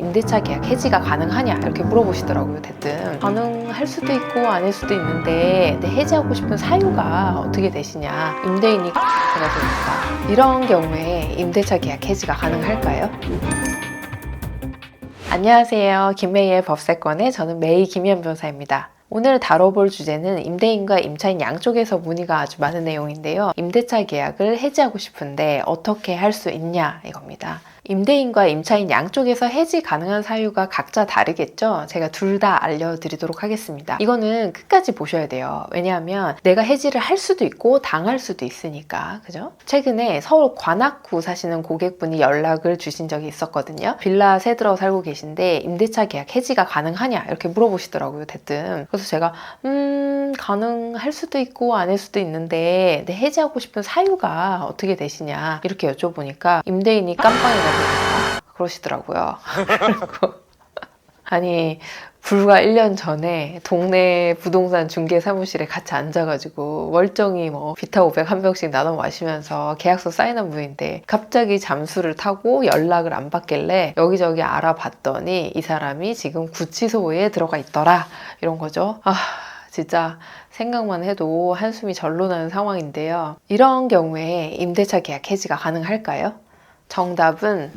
임대차 계약 해지가 가능하냐 이렇게 물어보시더라고요. 대뜸 가능할 수도 있고 아닐 수도 있는데 해지하고 싶은 사유가 어떻게 되시냐, 임대인이 X가 되니까. 이런 경우에 임대차 계약 해지가 가능할까요? 안녕하세요. 김메이의 법세권의 저는 메이 김희연 변호사입니다. 오늘 다뤄볼 주제는 임대인과 임차인 양쪽에서 문의가 아주 많은 내용인데요. 임대차 계약을 해지하고 싶은데 어떻게 할 수 있냐 이겁니다. 임대인과 임차인 양쪽에서 해지 가능한 사유가 각자 다르겠죠? 제가 둘 다 알려드리도록 하겠습니다. 이거는 끝까지 보셔야 돼요. 왜냐하면 내가 해지를 할 수도 있고 당할 수도 있으니까. 그죠? 최근에 서울 관악구 사시는 고객분이 연락을 주신 적이 있었거든요. 빌라 새 들어 살고 계신데 임대차 계약 해지가 가능하냐 이렇게 물어보시더라고요. 대뜸. 그래서 제가 가능할 수도 있고 아닐 수도 있는데 해지하고 싶은 사유가 어떻게 되시냐 이렇게 여쭤보니까 임대인이 깜빵해가지고 그러시더라고요. 아니 불과 1년 전에 동네 부동산 중개 사무실에 같이 앉아가지고 멀쩡히 비타 500 한 병씩 나눠 마시면서 계약서 사인한 분인데 갑자기 잠수를 타고 연락을 안 받길래 여기저기 알아봤더니 이 사람이 지금 구치소에 들어가 있더라 이런 거죠. 진짜 생각만 해도 한숨이 절로 나는 상황인데요. 이런 경우에 임대차 계약 해지가 가능할까요? 정답은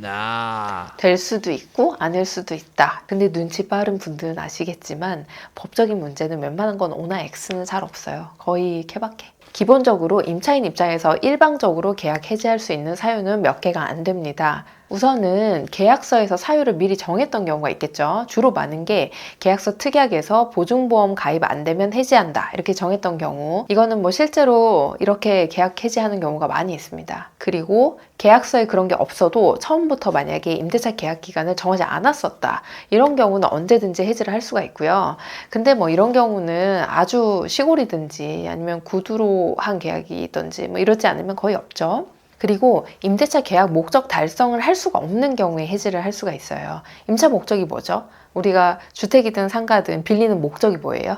될 수도 있고 아닐 수도 있다. 근데 눈치 빠른 분들은 아시겠지만 법적인 문제는 웬만한 건 O나 X는 잘 없어요. 거의 케바케. 기본적으로 임차인 입장에서 일방적으로 계약 해지할 수 있는 사유는 몇 개가 안 됩니다. 우선은 계약서에서 사유를 미리 정했던 경우가 있겠죠. 주로 많은 게 계약서 특약에서 보증보험 가입 안 되면 해지한다 이렇게 정했던 경우, 이거는 실제로 이렇게 계약 해지하는 경우가 많이 있습니다. 그리고 계약서에 그런 게 없어도 처음부터 만약에 임대차 계약 기간을 정하지 않았었다 이런 경우는 언제든지 해지를 할 수가 있고요. 근데 이런 경우는 아주 시골이든지 아니면 구두로 한 계약이 있든지 이렇지 않으면 거의 없죠. 그리고 임대차 계약 목적 달성을 할 수가 없는 경우에 해지를 할 수가 있어요. 임차 목적이 뭐죠? 우리가 주택이든 상가든 빌리는 목적이 뭐예요?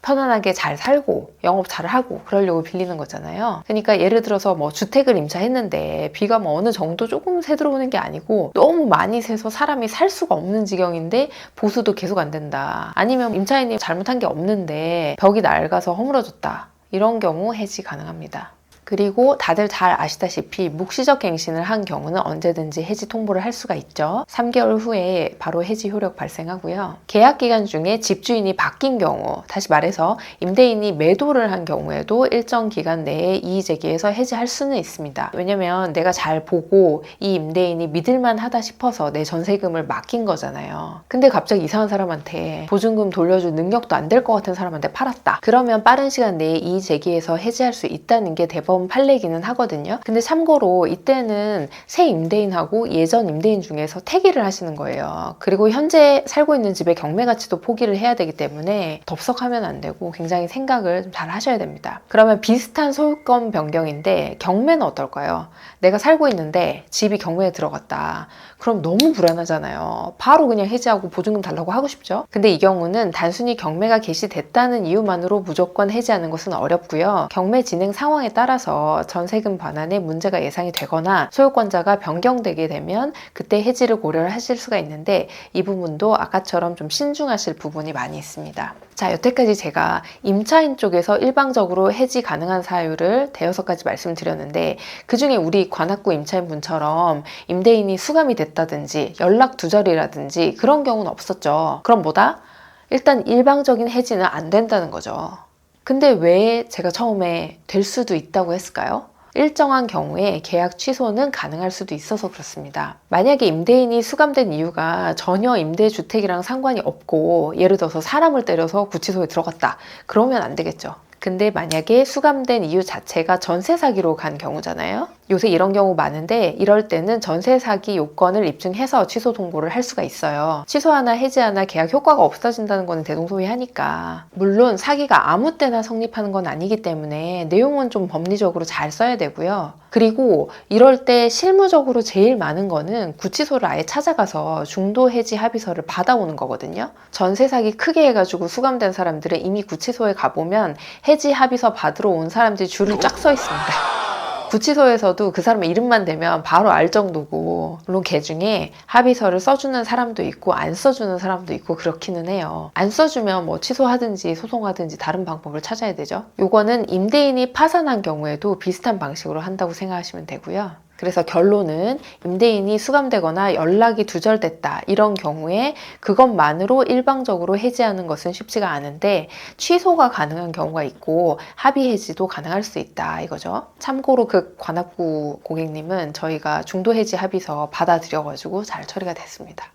편안하게 잘 살고 영업 잘 하고 그러려고 빌리는 거잖아요. 그러니까 예를 들어서 주택을 임차했는데 비가 어느 정도 조금 새 들어오는 게 아니고 너무 많이 새서 사람이 살 수가 없는 지경인데 보수도 계속 안 된다. 아니면 임차인이 잘못한 게 없는데 벽이 낡아서 허물어졌다. 이런 경우 해지 가능합니다. 그리고 다들 잘 아시다시피 묵시적 갱신을 한 경우는 언제든지 해지 통보를 할 수가 있죠. 3개월 후에 바로 해지 효력 발생하고요. 계약 기간 중에 집주인이 바뀐 경우, 다시 말해서 임대인이 매도를 한 경우에도 일정 기간 내에 이의 제기해서 해지할 수는 있습니다. 왜냐면 내가 잘 보고 이 임대인이 믿을만 하다 싶어서 내 전세금을 맡긴 거잖아요. 근데 갑자기 이상한 사람한테 보증금 돌려줄 능력도 안 될 것 같은 사람한테 팔았다. 그러면 빠른 시간 내에 이의 제기해서 해지할 수 있다는 게 대법원 판례기는 하거든요. 근데 참고로 이때는 새 임대인하고 예전 임대인 중에서 태기를 하시는 거예요. 그리고 현재 살고 있는 집의 경매 가치도 포기를 해야 되기 때문에 덥석하면 안 되고 굉장히 생각을 좀 잘 하셔야 됩니다. 그러면 비슷한 소유권 변경인데 경매는 어떨까요? 내가 살고 있는데 집이 경매에 들어갔다. 그럼 너무 불안하잖아요. 바로 그냥 해지하고 보증금 달라고 하고 싶죠. 근데 이 경우는 단순히 경매가 개시됐다는 이유만으로 무조건 해지하는 것은 어렵고요. 경매 진행 상황에 따라서 전세금 반환에 문제가 예상이 되거나 소유권자가 변경되게 되면 그때 해지를 고려를 하실 수가 있는데 이 부분도 아까처럼 좀 신중하실 부분이 많이 있습니다. 자, 여태까지 제가 임차인 쪽에서 일방적으로 해지 가능한 사유를 대여섯 가지 말씀드렸는데 그중에 우리 관악구 임차인분처럼 임대인이 수감이 됐다든지 연락 두절이라든지 그런 경우는 없었죠. 그럼 뭐다? 일단 일방적인 해지는 안 된다는 거죠. 근데 왜 제가 처음에 될 수도 있다고 했을까요? 일정한 경우에 계약 취소는 가능할 수도 있어서 그렇습니다. 만약에 임대인이 수감된 이유가 전혀 임대주택이랑 상관이 없고 예를 들어서 사람을 때려서 구치소에 들어갔다. 그러면 안 되겠죠. 근데 만약에 수감된 이유 자체가 전세 사기로 간 경우잖아요. 요새 이런 경우 많은데 이럴 때는 전세 사기 요건을 입증해서 취소 통보를 할 수가 있어요. 취소하나 해지하나 계약 효과가 없어진다는 거는 대동소이하니까. 물론 사기가 아무 때나 성립하는 건 아니기 때문에 내용은 좀 법리적으로 잘 써야 되고요. 그리고 이럴 때 실무적으로 제일 많은 거는 구치소를 아예 찾아가서 중도 해지 합의서를 받아오는 거거든요. 전세 사기 크게 해가지고 수감된 사람들은 이미 구치소에 가보면 해지 합의서 받으러 온 사람들이 줄을 쫙 서 있습니다. 구치소에서도 그 사람의 이름만 대면 바로 알 정도고, 물론 걔 중에 합의서를 써주는 사람도 있고 안 써주는 사람도 있고 그렇기는 해요. 안 써주면 뭐 취소하든지 소송하든지 다른 방법을 찾아야 되죠. 요거는 임대인이 파산한 경우에도 비슷한 방식으로 한다고 생각하시면 되고요. 그래서 결론은 임대인이 수감되거나 연락이 두절됐다 이런 경우에 그것만으로 일방적으로 해지하는 것은 쉽지가 않은데 취소가 가능한 경우가 있고 합의 해지도 가능할 수 있다 이거죠. 참고로 그 관악구 고객님은 저희가 중도 해지 합의서 받아들여가지고 잘 처리가 됐습니다.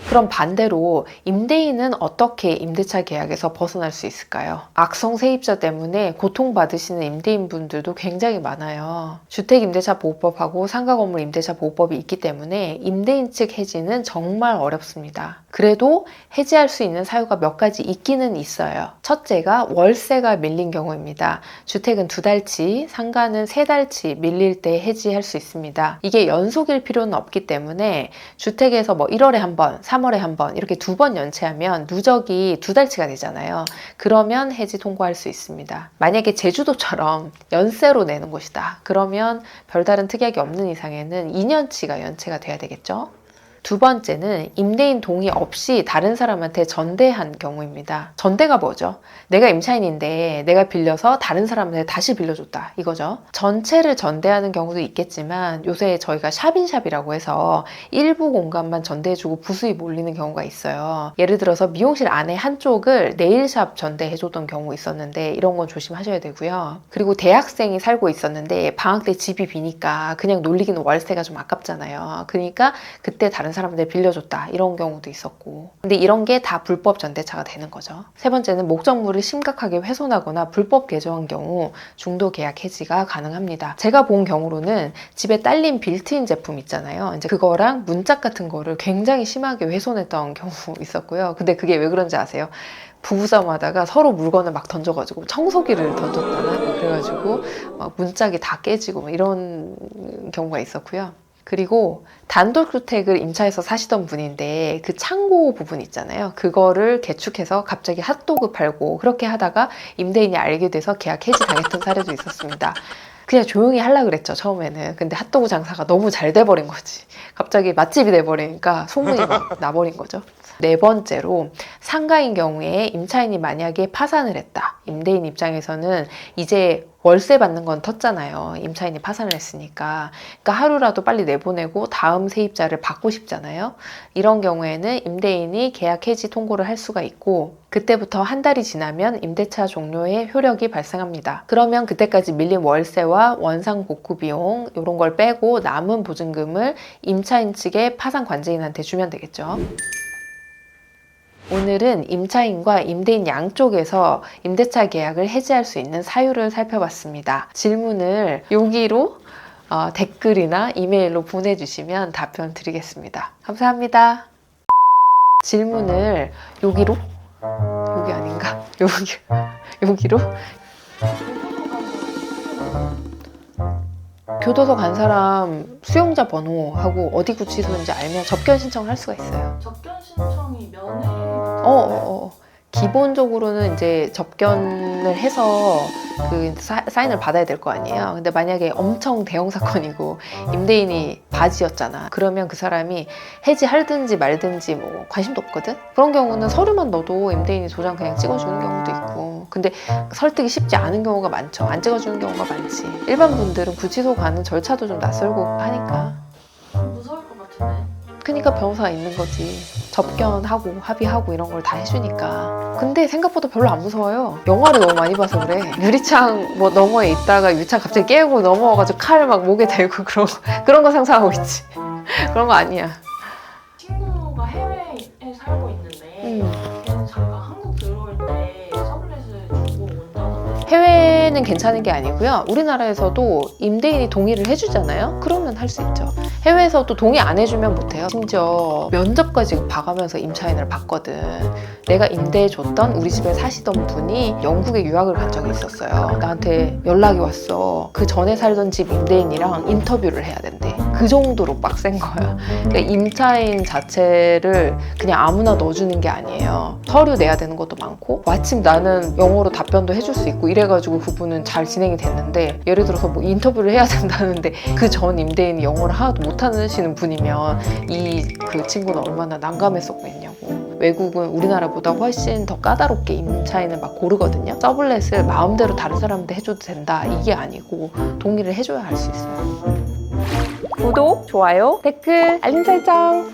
그럼 반대로 임대인은 어떻게 임대차 계약에서 벗어날 수 있을까요? 악성 세입자 때문에 고통받으시는 임대인분들도 굉장히 많아요. 주택임대차보호법하고 상가건물 임대차보호법이 있기 때문에 임대인 측 해지는 정말 어렵습니다. 그래도 해지할 수 있는 사유가 몇 가지 있기는 있어요. 첫째가 월세가 밀린 경우입니다. 주택은 2달치, 상가는 3달치 밀릴 때 해지할 수 있습니다. 이게 연속일 필요는 없기 때문에 주택에서 뭐 1월에 한 번, 3월에 한 번 이렇게 2번 연체하면 누적이 2달치가 되잖아요. 그러면 해지 통고할 수 있습니다. 만약에 제주도처럼 연세로 내는 곳이다. 그러면 별다른 특약이 없는 이상에는 2년치가 연체가 돼야 되겠죠. 두 번째는 임대인 동의 없이 다른 사람한테 전대한 경우입니다. 전대가 뭐죠? 내가 임차인인데 내가 빌려서 다른 사람한테 다시 빌려줬다 이거죠. 전체를 전대하는 경우도 있겠지만 요새 저희가 샵인샵이라고 해서 일부 공간만 전대해주고 부수입 몰리는 경우가 있어요. 예를 들어서 미용실 안에 한쪽을 네일샵 전대해줬던 경우 있었는데 이런 건 조심하셔야 되고요. 그리고 대학생이 살고 있었는데 방학 때 집이 비니까 그냥 놀리기는 월세가 좀 아깝잖아요. 그러니까 그때 다른 사람들 빌려줬다 이런 경우도 있었고, 근데 이런 게 다 불법 전대차가 되는 거죠. 세 번째는 목적물을 심각하게 훼손하거나 불법 개조한 경우 중도 계약 해지가 가능합니다. 제가 본 경우로는 집에 딸린 빌트인 제품 있잖아요. 이제 그거랑 문짝 같은 거를 굉장히 심하게 훼손했던 경우 있었고요. 근데 그게 왜 그런지 아세요? 부부싸움 하다가 서로 물건을 막 던져가지고 청소기를 던졌다나 그래가지고 막 문짝이 다 깨지고 이런 경우가 있었고요. 그리고 단독주택을 임차해서 사시던 분인데 그 창고 부분 있잖아요. 그거를 개축해서 갑자기 핫도그 팔고 그렇게 하다가 임대인이 알게 돼서 계약 해지 당했던 사례도 있었습니다. 그냥 조용히 하려고 그랬죠, 처음에는. 근데 핫도그 장사가 너무 잘 돼버린 거지. 갑자기 맛집이 돼버리니까 소문이 막 나버린 거죠. 네 번째로 상가인 경우에 임차인이 만약에 파산을 했다. 임대인 입장에서는 이제 월세 받는 건 텄잖아요. 임차인이 파산을 했으니까. 그러니까 하루라도 빨리 내보내고 다음 세입자를 받고 싶잖아요. 이런 경우에는 임대인이 계약 해지 통고를 할 수가 있고 그때부터 한 달이 지나면 임대차 종료의 효력이 발생합니다. 그러면 그때까지 밀린 월세와 원상 복구 비용 이런 걸 빼고 남은 보증금을 임차인 측의 파산 관제인한테 주면 되겠죠. 오늘은 임차인과 임대인 양쪽에서 임대차 계약을 해지할 수 있는 사유를 살펴봤습니다. 질문을 여기로 댓글이나 이메일로 보내주시면 답변 드리겠습니다. 감사합니다. 질문을 여기로? 여기 아닌가? 여기로? 교도소 간 사람 수용자 번호하고 어디 구치소인지 알면 접견 신청을 할 수가 있어요. 접견 신청이 면회? 기본적으로는 이제 접견을 해서 그 사인을 받아야 될 거 아니에요. 근데 만약에 엄청 대형 사건이고 임대인이 바지였잖아. 그러면 그 사람이 해지하든지 말든지 뭐 관심도 없거든? 그런 경우는 서류만 넣어도 임대인이 도장 그냥 찍어주는 경우도 있고. 근데 설득이 쉽지 않은 경우가 많죠. 안 찍어주는 경우가 많지. 일반 분들은 구치소 가는 절차도 좀 낯설고 하니까. 무서울 것 같은데. 그러니까 변호사가 있는 거지. 접견하고 합의하고 이런 걸 다 해주니까. 근데 생각보다 별로 안 무서워요. 영화를 너무 많이 봐서 그래. 유리창 뭐 너머에 있다가 유리창 갑자기 깨고 넘어와가지고 칼을 막 목에 대고 그런 거 상상하고 있지. 그런 거 아니야. 친구가 해외에 살고 있는데 걔는 잠깐 한국 들어올 때 서블렛을 주고 온다던데. 해외는 괜찮은 게 아니고요. 우리나라에서도 임대인이 동의를 해주잖아요. 그러면 할 수 있죠. 해외에서도 동의 안 해주면 못해요. 심지어 면접까지 봐가면서 임차인을 봤거든. 내가 임대해줬던 우리 집에 사시던 분이 영국에 유학을 간 적이 있었어요. 나한테 연락이 왔어. 그 전에 살던 집 임대인이랑 인터뷰를 해야 된대. 그 정도로 빡센 거야. 그러니까 임차인 자체를 그냥 아무나 넣어주는 게 아니에요. 서류 내야 되는 것도 많고 마침 나는 영어로 답변도 해줄 수 있고 이래가지고 돼가지고 그분은 잘 진행이 됐는데 예를 들어서 뭐 인터뷰를 해야 된다는데 그 전 임대인이 영어를 하나도 못하시는 분이면 그 친구는 얼마나 난감했었겠냐고. 외국은 우리나라보다 훨씬 더 까다롭게 임차인을 막 고르거든요. 서블렛을 마음대로 다른 사람한테 해줘도 된다 이게 아니고 동의를 해줘야 할 수 있어요. 구독, 좋아요, 댓글, 알림 설정